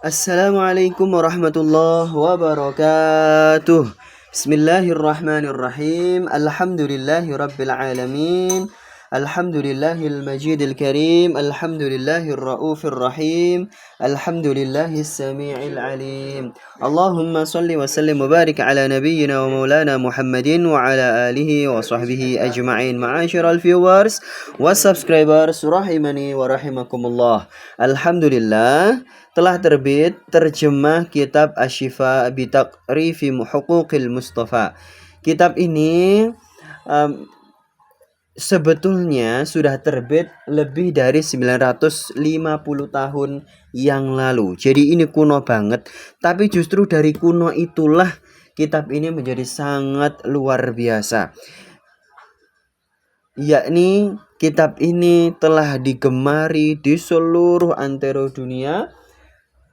Assalamualaikum warahmatullahi wabarakatuh. Bismillahirrahmanirrahim. Alhamdulillahi rabbil alamin. Alhamdulillahil majidil karim. Alhamdulillahir raufir rahim. Alhamdulillahis sami'il alim. Allahumma salli wa sallim wa barik ala nabiyyina wa maulana Muhammadin wa ala alihi wa sahbihi ajma'in. Ma'asyiral viewers wa subscribers rahimani wa rahimakumullah. Alhamdulillah telah terbit terjemah kitab Asy-Syifa bi Taqrifi Huquqil Mustafa. Kitab ini sebetulnya sudah terbit lebih dari 950 tahun yang lalu. Jadi ini kuno banget. Tapi justru dari kuno itulah kitab ini menjadi sangat luar biasa. Yakni kitab ini telah digemari di seluruh antero dunia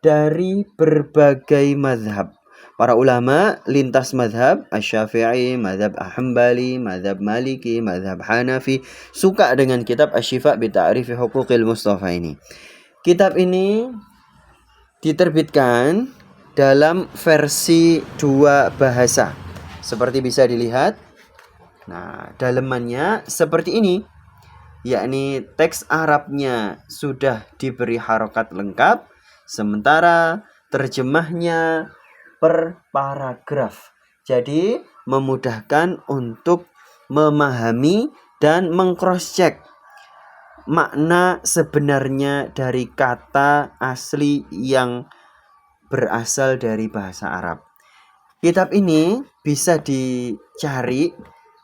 dari berbagai mazhab. Para ulama lintas mazhab, Asy-Syafi'i, mazhab Hambali, mazhab Maliki, mazhab Hanafi suka dengan kitab Asy-Syifa bi Ta'rifi Huquqil Mustafa ini. Kitab ini diterbitkan dalam versi 2 bahasa. Seperti bisa dilihat. Nah, dalemannya seperti ini. Yakni teks Arabnya sudah diberi harokat lengkap, sementara terjemahnya per paragraf. Jadi memudahkan untuk memahami dan meng-cross-check makna sebenarnya dari kata asli yang berasal dari bahasa Arab. Kitab ini bisa dicari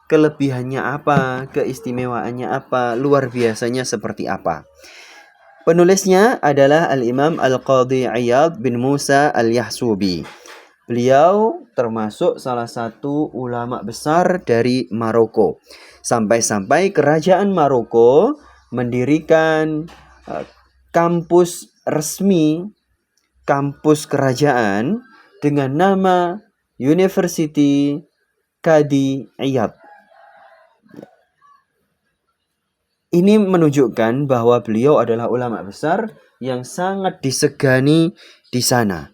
kelebihannya apa, keistimewaannya apa, luar biasanya seperti apa. Penulisnya adalah Al-Imam Al-Qadhi Iyad bin Musa Al-Yahsubi. Beliau termasuk salah satu ulama besar dari Maroko. Sampai-sampai kerajaan Maroko mendirikan kampus resmi, kampus kerajaan dengan nama University Qadhi Iyad. Ini menunjukkan bahwa beliau adalah ulama besar yang sangat disegani di sana.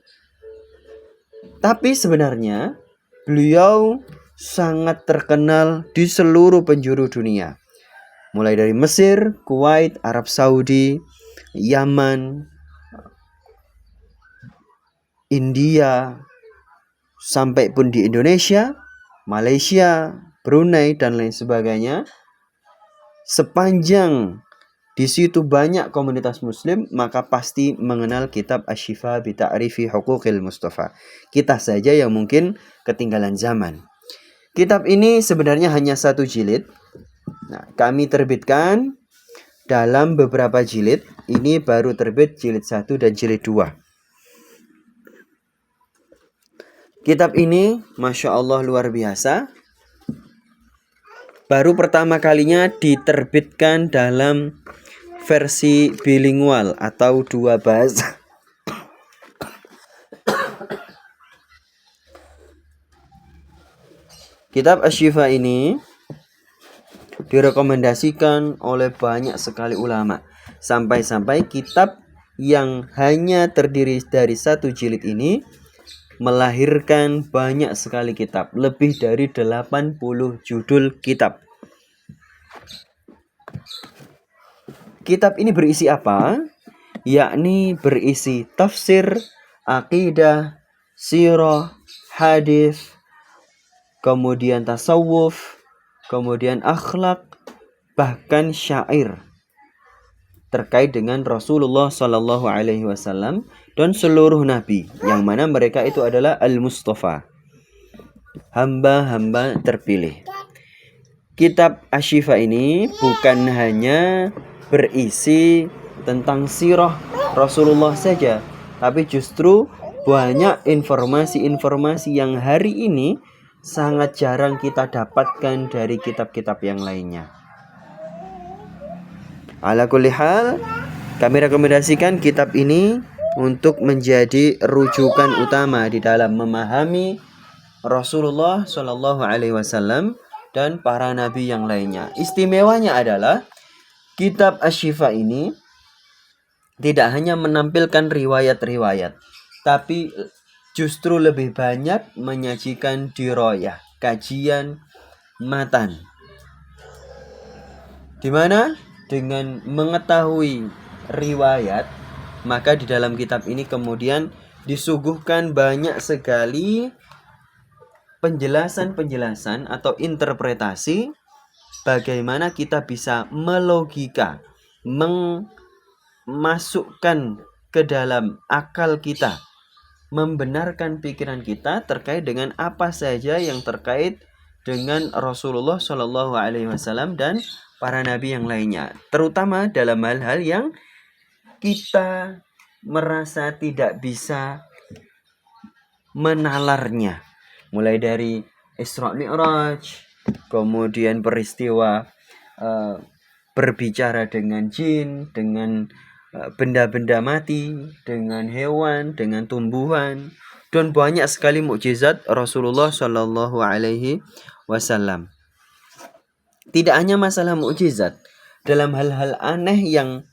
Tapi sebenarnya beliau sangat terkenal di seluruh penjuru dunia. Mulai dari Mesir, Kuwait, Arab Saudi, Yaman, India, sampai pun di Indonesia, Malaysia, Brunei, dan lain sebagainya. Sepanjang di situ banyak komunitas muslim, maka pasti mengenal kitab Asy-Syifa bi Ta'rifi Huquqil Mustafa. Kita saja yang mungkin ketinggalan zaman. Kitab ini sebenarnya hanya 1 jilid. Nah, kami terbitkan dalam beberapa jilid. Ini baru terbit jilid 1 dan jilid 2. Kitab ini Masya Allah luar biasa. Baru pertama kalinya diterbitkan dalam versi bilingual atau 2 bahasa. Kitab Asy-Syifa ini direkomendasikan oleh banyak sekali ulama. Sampai-sampai kitab yang hanya terdiri dari 1 jilid ini melahirkan banyak sekali kitab. Lebih dari 80 judul kitab. Kitab ini berisi apa? Yakni berisi tafsir, akidah, sirah, hadis, kemudian tasawuf, kemudian akhlak, bahkan syair terkait dengan Rasulullah Sallallahu Alaihi Wasallam dan seluruh nabi, yang mana mereka itu adalah Al-Mustafa, hamba-hamba terpilih. Kitab Asy-Syifa ini bukan hanya berisi tentang sirah Rasulullah saja, tapi justru banyak informasi-informasi yang hari ini sangat jarang kita dapatkan dari kitab-kitab yang lainnya. Ala kulli hal, kami rekomendasikan kitab ini untuk menjadi rujukan utama di dalam memahami Rasulullah Shallallahu Alaihi Wasallam dan para nabi yang lainnya. Istimewanya adalah kitab Asy-Syifa ini tidak hanya menampilkan riwayat-riwayat, tapi justru lebih banyak menyajikan diroyah, kajian matan. Di mana dengan mengetahui riwayat, maka di dalam kitab ini kemudian disuguhkan banyak sekali penjelasan-penjelasan atau interpretasi bagaimana kita bisa melogika, masukkan ke dalam akal kita, membenarkan pikiran kita terkait dengan apa saja yang terkait dengan Rasulullah Shallallahu Alaihi Wasallam dan para nabi yang lainnya, terutama dalam hal-hal yang kita merasa tidak bisa menalarnya, mulai dari Isra Mi'raj, kemudian peristiwa berbicara dengan jin, dengan benda-benda mati, dengan hewan, dengan tumbuhan, dan banyak sekali mukjizat Rasulullah Shallallahu Alaihi Wasallam. Tidak hanya masalah mukjizat, dalam hal-hal aneh yang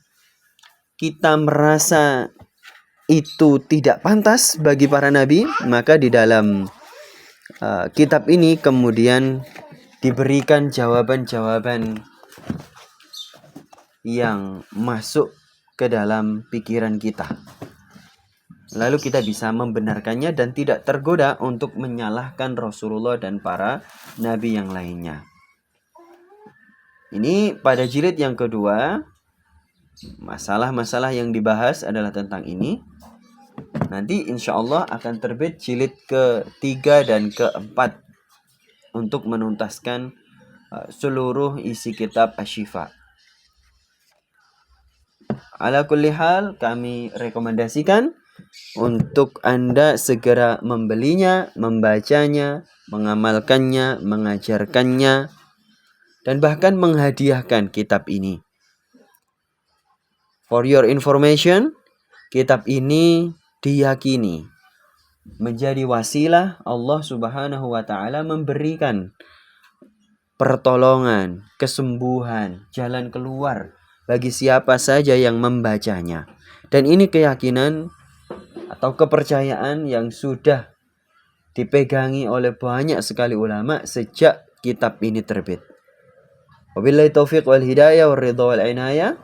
kita merasa itu tidak pantas bagi para nabi, maka di dalam kitab ini kemudian diberikan jawaban-jawaban yang masuk ke dalam pikiran kita. Lalu kita bisa membenarkannya dan tidak tergoda untuk menyalahkan Rasulullah dan para nabi yang lainnya. Ini pada jilid yang kedua, masalah-masalah yang dibahas adalah tentang ini. Nanti insya Allah akan terbit jilid ke-3 dan ke-4 untuk menuntaskan seluruh isi kitab Asy-Syifa. Ala kulli hal, kami rekomendasikan untuk Anda segera membelinya, membacanya, mengamalkannya, mengajarkannya, dan bahkan menghadiahkan kitab ini. For your information, kitab ini diyakini menjadi wasilah Allah Subhanahu wa Ta'ala memberikan pertolongan, kesembuhan, jalan keluar bagi siapa saja yang membacanya. Dan ini keyakinan atau kepercayaan yang sudah dipegangi oleh banyak sekali ulama sejak kitab ini terbit. Wabillahi taufiq wal hidayah wal ridha wal inayah.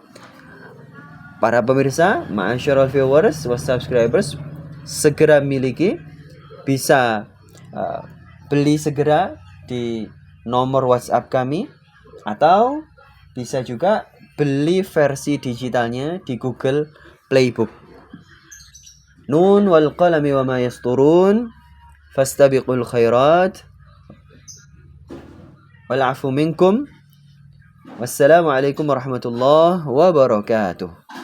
Para pemirsa, ma'asyiral viewers was subscribers, segera miliki, bisa beli segera di nomor WhatsApp kami, atau bisa juga beli versi digitalnya di Google Playbook. Nun wal qalami wa ma yasturun fastabiqul khairat wal afu minkum. Wassalamualaikum warahmatullahi wabarakatuh.